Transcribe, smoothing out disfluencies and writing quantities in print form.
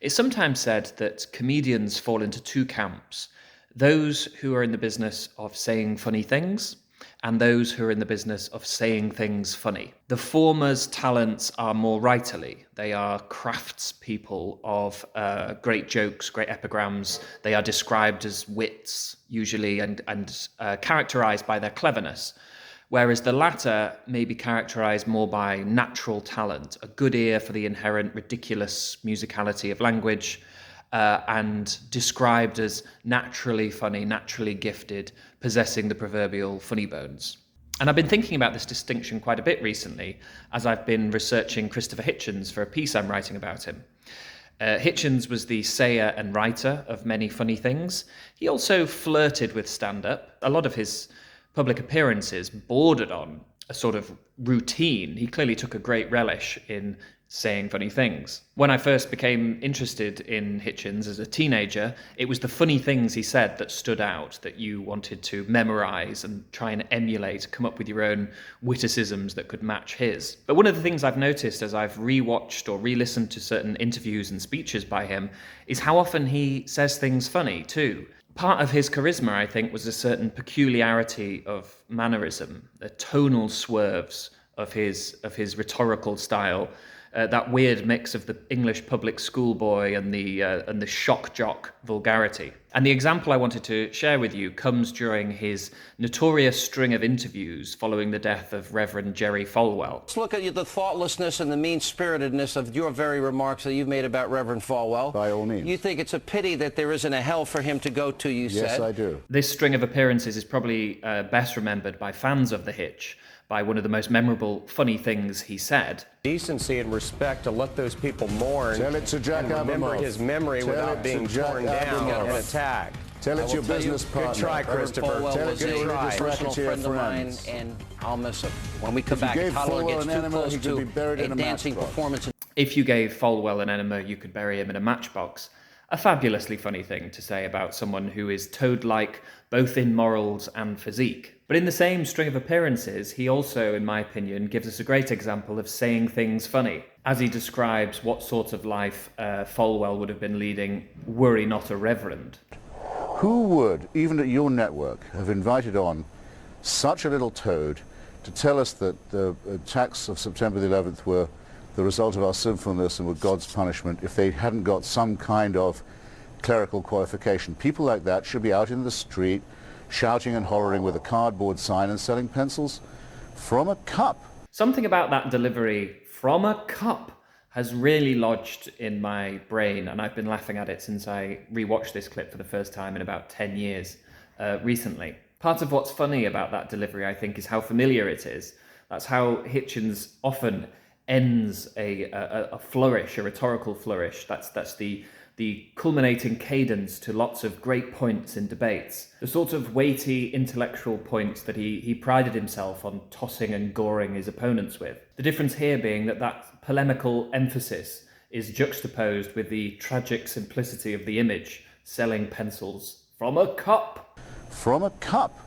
It's sometimes said that comedians fall into two camps: those who are in the business of saying funny things, and those who are in the business of saying things funny. The former's talents are more writerly. They are craftspeople of great jokes, great epigrams. They are described as wits, usually, and characterized by their cleverness. Whereas the latter may be characterized more by natural talent, a good ear for the inherent ridiculous musicality of language, and described as naturally funny, naturally gifted, possessing the proverbial funny bones. And I've been thinking about this distinction quite a bit recently as I've been researching Christopher Hitchens for a piece I'm writing about him. Hitchens was the sayer and writer of many funny things. He also flirted with stand-up. A lot of his public appearances bordered on a sort of routine. He clearly took a great relish in saying funny things. When I first became interested in Hitchens as a teenager, it was the funny things he said that stood out, that you wanted to memorize and try and emulate, come up with your own witticisms that could match his. But one of the things I've noticed as I've rewatched or re-listened to certain interviews and speeches by him is how often he says things funny too. Part of his charisma, I think, was a certain peculiarity of mannerism, the tonal swerves of his rhetorical style, that weird mix of the English public school boy and the shock jock vulgarity. And the example I wanted to share with you comes during his notorious string of interviews following the death of Reverend Jerry Falwell. Let's look at the thoughtlessness and the mean-spiritedness of your very remarks that you've made about Reverend Falwell. By all means. You think it's a pity that there isn't a hell for him to go to, you said. Yes, I do. This string of appearances is probably best remembered by fans of the Hitch, by one of the most memorable funny things he said. Decency and respect to let those people mourn. Tell it to Jack and remember Abramoff. his memory Tell without it being to Jack torn down Abramoff. and attacked. Tell it to your business partner. Good try, Christopher. Falwell Tell it was to your a religious personal racketeer friend of mine, friends. and I'll miss him. When we come If you back, gave Tyler Falwell gets an too enema, close he could to be buried a in a dancing matchbox. performance. If you gave Falwell an enema, you could bury him in a matchbox. A fabulously funny thing to say about someone who is toad-like both in morals and physique. But in the same string of appearances, he also, in my opinion, gives us a great example of saying things funny, as he describes what sort of life Falwell would have been leading were he not a reverend. Who would, even at your network, have invited on such a little toad to tell us that the attacks of September the 11th were the result of our sinfulness and were God's punishment if they hadn't got some kind of clerical qualification? People like that should be out in the street shouting and hollering with a cardboard sign and selling pencils from a cup. Something about that delivery, from a cup, has really lodged in my brain, and I've been laughing at it since I rewatched this clip for the first time in about 10 years recently. Part of what's funny about that delivery, I think, is how familiar it is. That's how Hitchens often ends a flourish, a rhetorical flourish. That's the culminating cadence to lots of great points in debates. The sort of weighty intellectual points that he prided himself on tossing and goring his opponents with. The difference here being that polemical emphasis is juxtaposed with the tragic simplicity of the image, selling pencils from a cup. From a cup.